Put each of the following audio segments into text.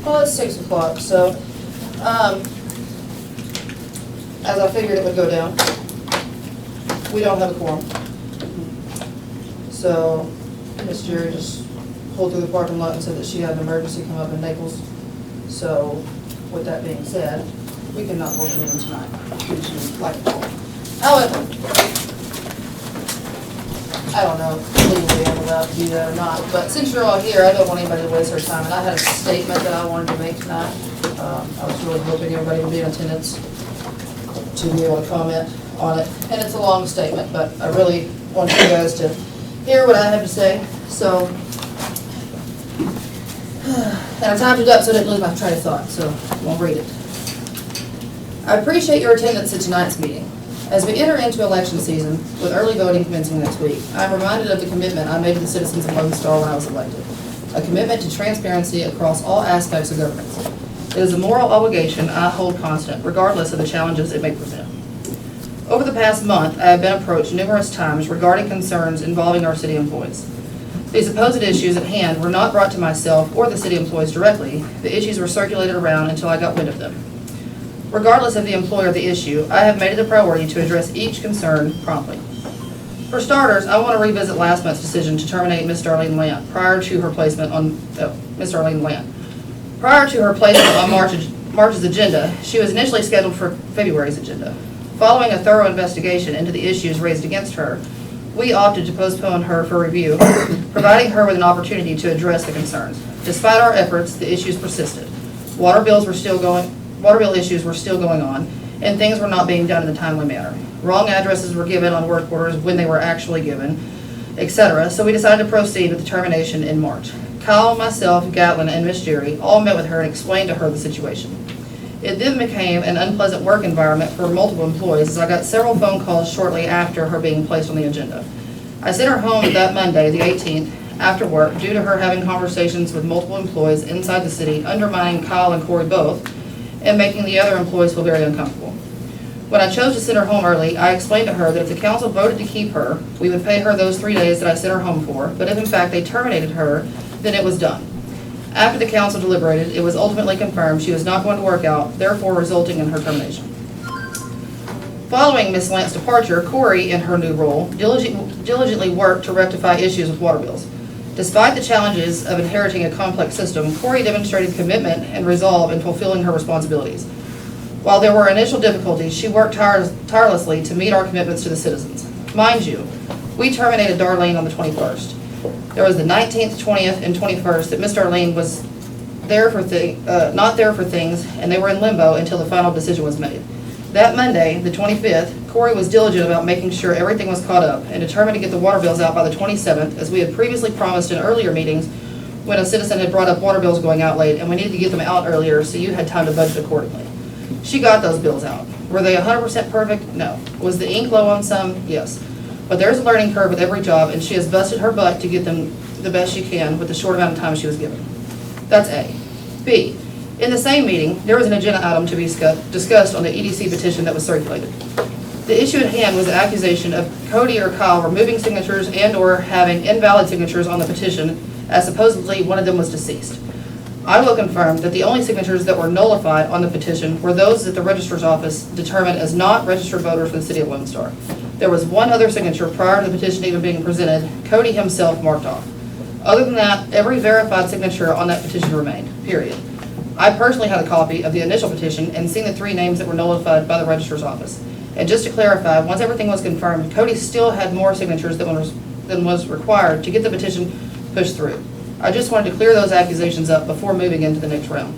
Well, it's 6 o'clock, so, as I figured it would go down, we don't have a quorum. So, Miss Jerry just pulled through the parking lot and said that she had an emergency come up in Naples. So, with that being said, we cannot hold the meeting tonight, due to lack of quorum. However, I don't know if legally I'm allowed to do that or not, but since you're all here, I don't want anybody to waste their time, and I had a statement that I wanted to make tonight. I was really hoping everybody would be in attendance to be able to comment on it, and it's a long statement, but I really want you guys to hear what I have to say, so. And I typed it up so I didn't lose my train of thought, so I won't read it. I appreciate your attendance at tonight's meeting. As we enter into election season, with early voting commencing next week, I am reminded of the commitment I made to the citizens of Lone Star when I was elected. A commitment to transparency across all aspects of government. It is a moral obligation I hold constant, regardless of the challenges it may present. Over the past month, I have been approached numerous times regarding concerns involving our city employees. These supposed issues at hand were not brought to myself or the city employees directly. The issues were circulated around until I got wind of them. Regardless of the employer of the issue, I have made it a priority to address each concern promptly. For starters, I want to revisit last month's decision to terminate Ms. Darlene Lant prior to her placement on March's agenda. She was initially scheduled for February's agenda. Following a thorough investigation into the issues raised against her, we opted to postpone her for review, providing her with an opportunity to address the concerns. Despite our efforts, the issues persisted. Water bill issues were still going on, and things were not being done in a timely manner. Wrong addresses were given on work orders when they were actually given, etc. So we decided to proceed with the termination in March. Kyle, myself, Gatlin, and Miss Jerry all met with her and explained to her the situation. It then became an unpleasant work environment for multiple employees as I got several phone calls shortly after her being placed on the agenda. I sent her home that Monday, the 18th, after work due to her having conversations with multiple employees inside the city, undermining Kyle and Corey both, and making the other employees feel very uncomfortable. When I chose to send her home early, I explained to her that if the council voted to keep her, we would pay her those 3 days that I sent her home for, but if in fact they terminated her, then it was done. After the council deliberated, it was ultimately confirmed she was not going to work out, therefore resulting in her termination. Following Ms. Lant's departure, Corey, in her new role, diligently worked to rectify issues with water bills. Despite the challenges of inheriting a complex system, Corey demonstrated commitment and resolve in fulfilling her responsibilities. While there were initial difficulties, she worked tirelessly to meet our commitments to the citizens. Mind you, we terminated Darlene on the 21st. There was the 19th, 20th, and 21st that Ms. Darlene was not there for things, and they were in limbo until the final decision was made. That Monday, the 25th, Corey was diligent about making sure everything was caught up and determined to get the water bills out by the 27th, as we had previously promised in earlier meetings when a citizen had brought up water bills going out late, and we needed to get them out earlier so you had time to budget accordingly. She got those bills out. Were they 100% perfect? No. Was the ink low on some? Yes. But there's a learning curve with every job, and she has busted her butt to get them the best she can with the short amount of time she was given. That's A. B. In the same meeting, there was an agenda item to be discussed on the EDC petition that was circulated. The issue at hand was the accusation of Cody or Kyle removing signatures and or having invalid signatures on the petition, as supposedly one of them was deceased. I will confirm that the only signatures that were nullified on the petition were those that the registrar's office determined as not registered voters for the city of Lone Star. There was one other signature prior to the petition even being presented, Cody himself marked off. Other than that, every verified signature on that petition remained, period. I personally had a copy of the initial petition and seen the 3 names that were nullified by the registrar's office. And just to clarify, once everything was confirmed, Cody still had more signatures than was required to get the petition pushed through. I just wanted to clear those accusations up before moving into the next round.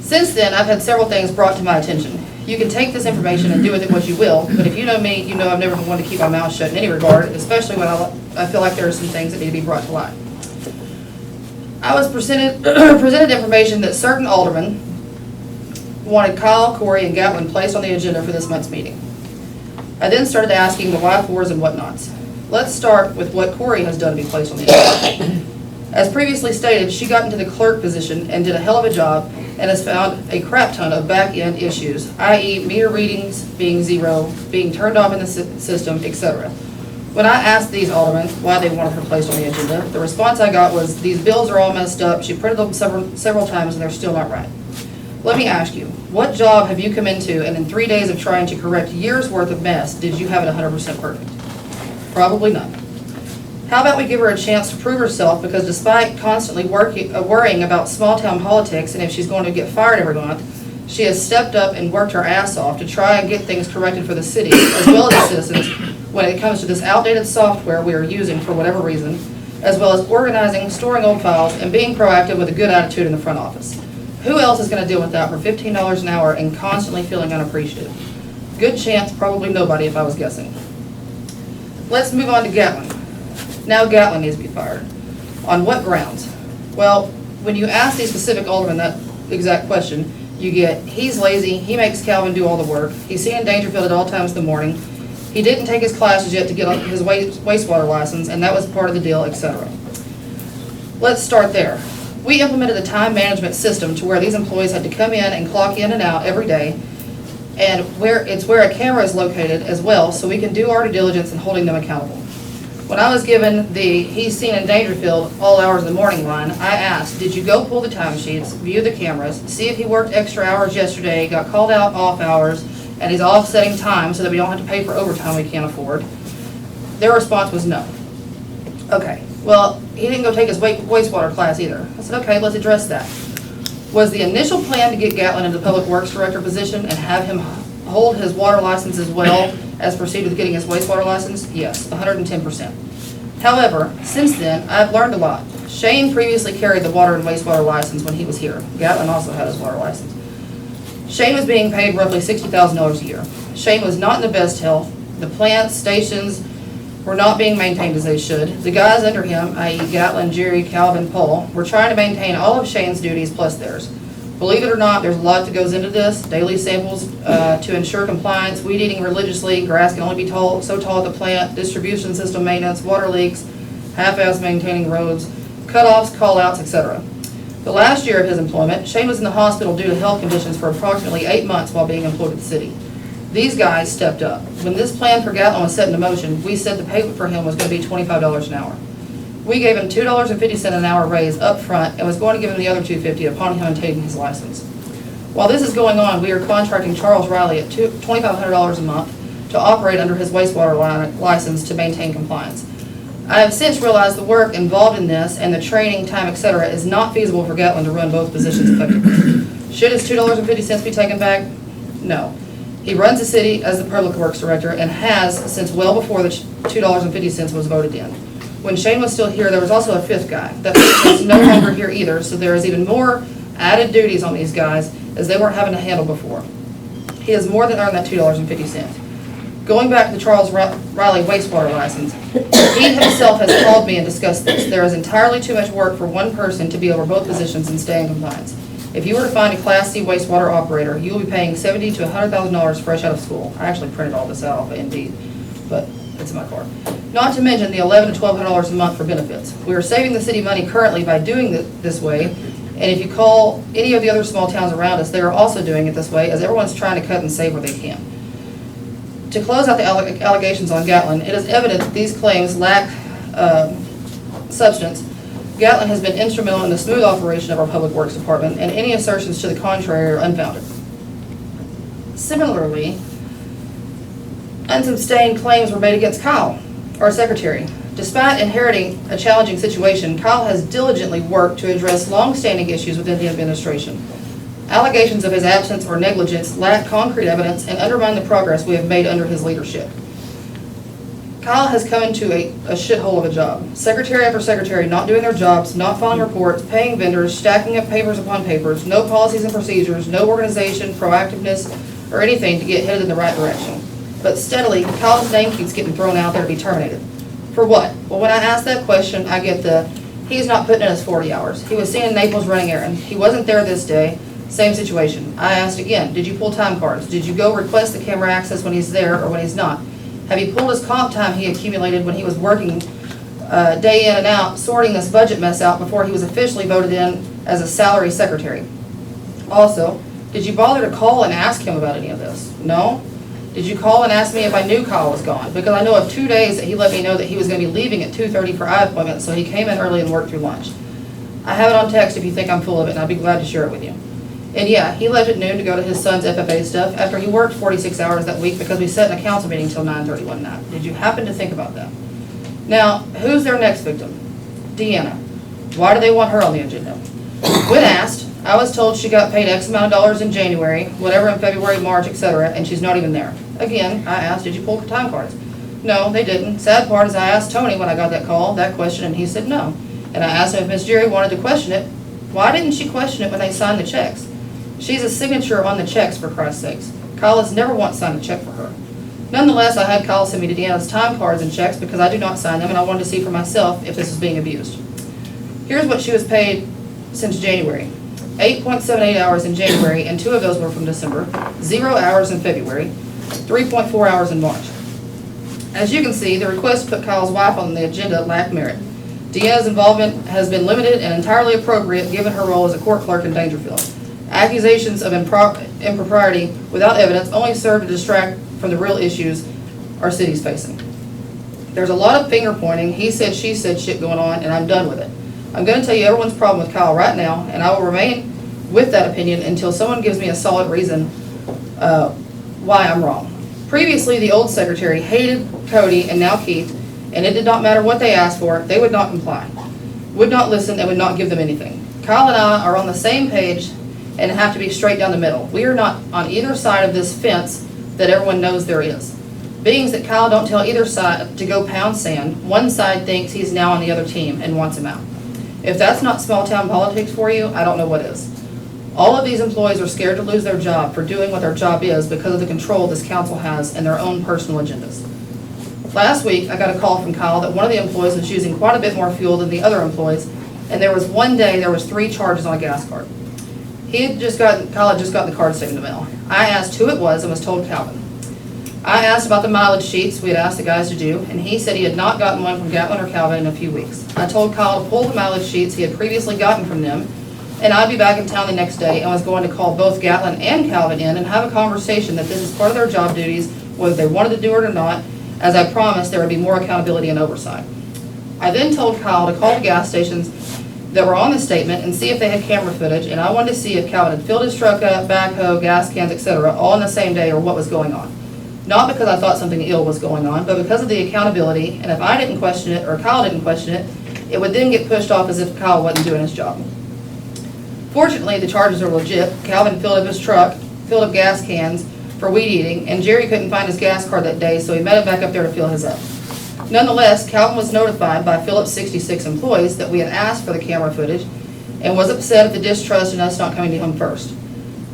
Since then, I've had several things brought to my attention. You can take this information and do with it what you will, but if you know me, you know I've never been one to keep my mouth shut in any regard, especially when I feel like there are some things that need to be brought to light. I was presented information that certain aldermen wanted Kyle, Corey, and Gatlin placed on the agenda for this month's meeting. I then started asking the why-fors and whatnots. Let's start with what Corey has done to be placed on the agenda. As previously stated, she got into the clerk position and did a hell of a job and has found a crap ton of back-end issues, i.e. meter readings being 0, being turned off in the system, etc. When I asked these aldermen why they wanted her placed on the agenda, the response I got was, these bills are all messed up, she printed them several times and they're still not right. Let me ask you, what job have you come into and in 3 days of trying to correct years' worth of mess, did you have it 100% perfect? Probably none. How about we give her a chance to prove herself, because despite constantly worrying about small-town politics and if she's going to get fired every month, she has stepped up and worked her ass off to try and get things corrected for the city, as well as the citizens, when it comes to this outdated software we are using for whatever reason, as well as organizing, storing old files, and being proactive with a good attitude in the front office. Who else is going to deal with that for $15 an hour and constantly feeling unappreciative? Good chance, probably nobody if I was guessing. Let's move on to Gatlin. Now Gatlin needs to be fired. On what grounds? Well, when you ask these specific aldermen that exact question, you get, he's lazy, he makes Calvin do all the work, he's seen Dangerfield at all times in the morning, he didn't take his classes yet to get his wastewater license, and that was part of the deal, etc. Let's start there. We implemented a time management system to where these employees had to come in and clock in and out every day, and where a camera is located as well, so we can do our due diligence in holding them accountable. When I was given the he's seen in Dangerfield all hours of the morning line, I asked, did you go pull the timesheets, view the cameras, see if he worked extra hours yesterday, got called out off hours, and he's offsetting time so that we don't have to pay for overtime we can't afford? Their response was no. Okay, well, he didn't go take his wastewater class either. I said, okay, let's address that. Was the initial plan to get Gatlin into the Public Works Director position and have him hold his water license as well as proceed with getting his wastewater license? Yes, 110%. However, since then, I've learned a lot. Shane previously carried the water and wastewater license when he was here. Gatlin also had his water license. Shane was being paid roughly $60,000 a year. Shane was not in the best health. The plants, stations were not being maintained as they should. The guys under him, i.e. Gatlin, Jerry, Calvin, Paul, were trying to maintain all of Shane's duties plus theirs. Believe it or not, there's a lot that goes into this. Daily samples to ensure compliance, weed eating religiously, grass can only be so tall at the plant, distribution system maintenance, water leaks, half-ass maintaining roads, cut-offs, call-outs, etc. The last year of his employment, Shane was in the hospital due to health conditions for approximately 8 months while being employed at the city. These guys stepped up. When this plan for Gatlin was set into motion, we said the pay for him was going to be $25 an hour. We gave him $2.50 an hour raise up front and was going to give him the other $2.50 upon him taking his license. While this is going on, we are contracting Charles Riley at $2,500 a month to operate under his wastewater license to maintain compliance. I have since realized the work involved in this and the training time, etc., is not feasible for Gatlin to run both positions effectively. Should his $2.50 be taken back? No. He runs the city as the Public Works Director and has since well before the $2.50 was voted in. When Shane was still here, there was also a fifth guy. That is no longer here either, so there is even more added duties on these guys as they weren't having to handle before. He has more than earned that $2.50. Going back to the Charles Riley wastewater license, he himself has called me and discussed this. There is entirely too much work for one person to be over both positions and stay in compliance. If you were to find a Class C wastewater operator, you will be paying $70,000 to $100,000 fresh out of school. I actually printed all this out off of Indeed, but it's in my car. Not to mention the $1,100 to $1,200 a month for benefits. We are saving the city money currently by doing it this way, and if you call any of the other small towns around us, they are also doing it this way, as everyone's trying to cut and save where they can. To close out the allegations on Gatlin, it is evident that these claims lack substance. Gatlin has been instrumental in the smooth operation of our Public Works Department, and any assertions to the contrary are unfounded. Similarly, unsustained claims were made against Kyle, our secretary. Despite inheriting a challenging situation, Kyle has diligently worked to address long-standing issues within the administration. Allegations of his absence or negligence lack concrete evidence and undermine the progress we have made under his leadership. Kyle has come into a shithole of a job. Secretary after secretary not doing their jobs, not filing reports, paying vendors, stacking up papers upon papers, no policies and procedures, no organization, proactiveness, or anything to get headed in the right direction. But steadily, Kyle's name keeps getting thrown out there to be terminated. For what? Well, when I ask that question, I get he's not putting in his 40 hours. He was seen in Naples running errands. He wasn't there this day. Same situation. I asked again, did you pull time cards? Did you go request the camera access when he's there or when he's not? Have you pulled his comp time he accumulated when he was working day in and out, sorting this budget mess out before he was officially voted in as a salary secretary? Also, did you bother to call and ask him about any of this? No? Did you call and ask me if I knew Kyle was gone? Because I know of 2 days that he let me know that he was going to be leaving at 2:30 for eye appointment, so he came in early and worked through lunch. I have it on text if you think I'm full of it, and I'd be glad to share it with you. And yeah, he left at noon to go to his son's FFA stuff after he worked 46 hours that week because we sat in a council meeting until 9:30 one night. Did you happen to think about that? Now, who's their next victim? Deanna. Why do they want her on the agenda? When asked, I was told she got paid X amount of dollars in January, whatever in February, March, etc., and she's not even there. Again, I asked, did you pull time cards? No, they didn't. Sad part is I asked Tony when I got that call, that question, and he said no. And I asked him if Miss Jerry wanted to question it. Why didn't she question it when they signed the checks? She's a signature on the checks, for Christ's sakes. Kyle has never once signed a check for her. Nonetheless, I had Kyle send me to Deanna's time cards and checks because I do not sign them, and I wanted to see for myself if this is being abused. Here's what she was paid since January. 8.78 hours in January, and 2 of those were from December, 0 hours in February, 3.4 hours in March. As you can see, the request to put Kyle's wife on the agenda lacked merit. Deanna's involvement has been limited and entirely appropriate given her role as a court clerk in Dangerfield. Accusations of impropriety without evidence only serve to distract from the real issues our city's facing. There's a lot of finger pointing, he said, she said shit going on, and I'm done with it. I'm going to tell you everyone's problem with Kyle right now, and I will remain with that opinion until someone gives me a solid reason why I'm wrong. Previously, the old secretary hated Cody and now Keith, and it did not matter what they asked for, they would not comply, would not listen, and would not give them anything. Kyle and I are on the same page and have to be straight down the middle. We are not on either side of this fence that everyone knows there is. Being that Kyle don't tell either side to go pound sand, one side thinks he's now on the other team and wants him out. If that's not small town politics for you, I don't know what is. All of these employees are scared to lose their job for doing what their job is because of the control this council has and their own personal agendas. Last week, I got a call from Kyle that one of the employees was using quite a bit more fuel than the other employees, and there was one day there was 3 charges on a gas card. Kyle had just gotten the card saved in the mail. I asked who it was and was told Calvin. I asked about the mileage sheets we had asked the guys to do, and he said he had not gotten one from Gatlin or Calvin in a few weeks. I told Kyle to pull the mileage sheets he had previously gotten from them, and I'd be back in town the next day and was going to call both Gatlin and Calvin in and have a conversation that this is part of their job duties, whether they wanted to do it or not. As I promised, there would be more accountability and oversight. I then told Kyle to call the gas stations that were on the statement and see if they had camera footage, and I wanted to see if Calvin had filled his truck up, backhoe, gas cans, etc., all on the same day or what was going on. Not because I thought something ill was going on, but because of the accountability, and if I didn't question it or Kyle didn't question it, it would then get pushed off as if Kyle wasn't doing his job. Fortunately, the charges are legit. Calvin filled up his truck, filled up gas cans for weed eating, and Jerry couldn't find his gas card that day, so he met him back up there to fill his up. Nonetheless, Calvin was notified by Phillip's 66 employees that we had asked for the camera footage and was upset at the distrust in us not coming to him first.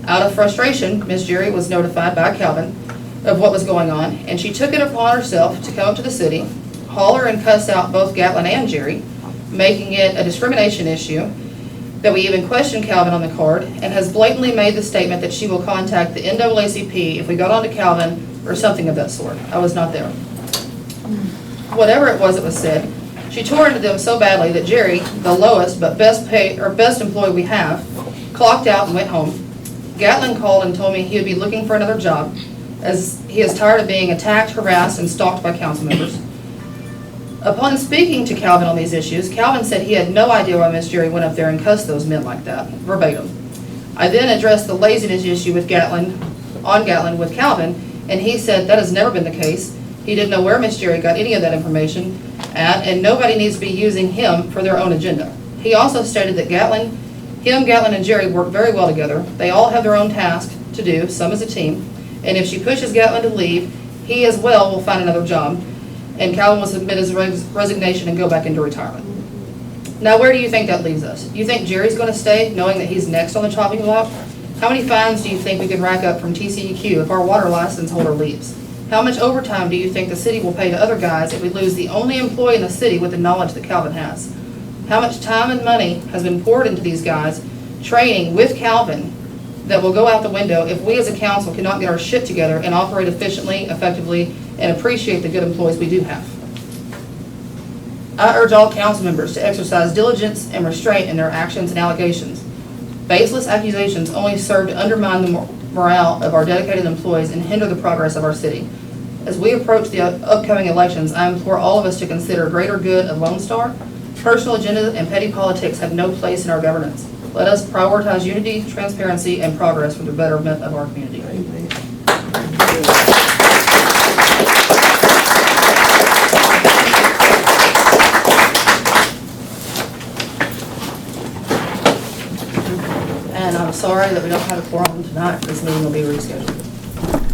Out of frustration, Miss Jerry was notified by Calvin of what was going on, and she took it upon herself to come up to the city, holler and cuss out both Gatlin and Jerry, making it a discrimination issue, that we even questioned Calvin on the card, and has blatantly made the statement that she will contact the NAACP if we got onto Calvin or something of that sort. I was not there. Whatever it was that was said, she tore into them so badly that Jerry, the lowest but best employee we have, clocked out and went home. Gatlin called and told me he would be looking for another job, as he is tired of being attacked, harassed, and stalked by council members. Upon speaking to Calvin on these issues, Calvin said he had no idea why Miss Jerry went up there and cussed those men like that, verbatim. I then addressed the laziness issue with Gatlin with Calvin, and he said that has never been the case. He didn't know where Miss Jerry got any of that information at, and nobody needs to be using him for their own agenda. He also stated that Gatlin, and Jerry work very well together. They all have their own tasks to do, some as a team, and if she pushes Gatlin to leave, he as well will find another job, and Calvin will submit his resignation and go back into retirement. Now, where do you think that leaves us? You think Jerry's going to stay, knowing that he's next on the chopping block? How many fines do you think we can rack up from TCEQ if our water license holder leaves? How much overtime do you think the city will pay to other guys if we lose the only employee in the city with the knowledge that Calvin has? How much time and money has been poured into these guys, training with Calvin, that will go out the window if we as a council cannot get our shit together and operate efficiently, effectively, and appreciate the good employees we do have? I urge all council members to exercise diligence and restraint in their actions and allegations. Baseless accusations only serve to undermine morale of our dedicated employees and hinder the progress of our city. As we approach the upcoming elections, I implore all of us to consider greater good of Lone Star. Personal agendas and petty politics have no place in our governance. Let us prioritize unity, transparency, and progress for the betterment of our community. Amen. And I'm sorry that we don't have a quorum tonight. This meeting will be rescheduled.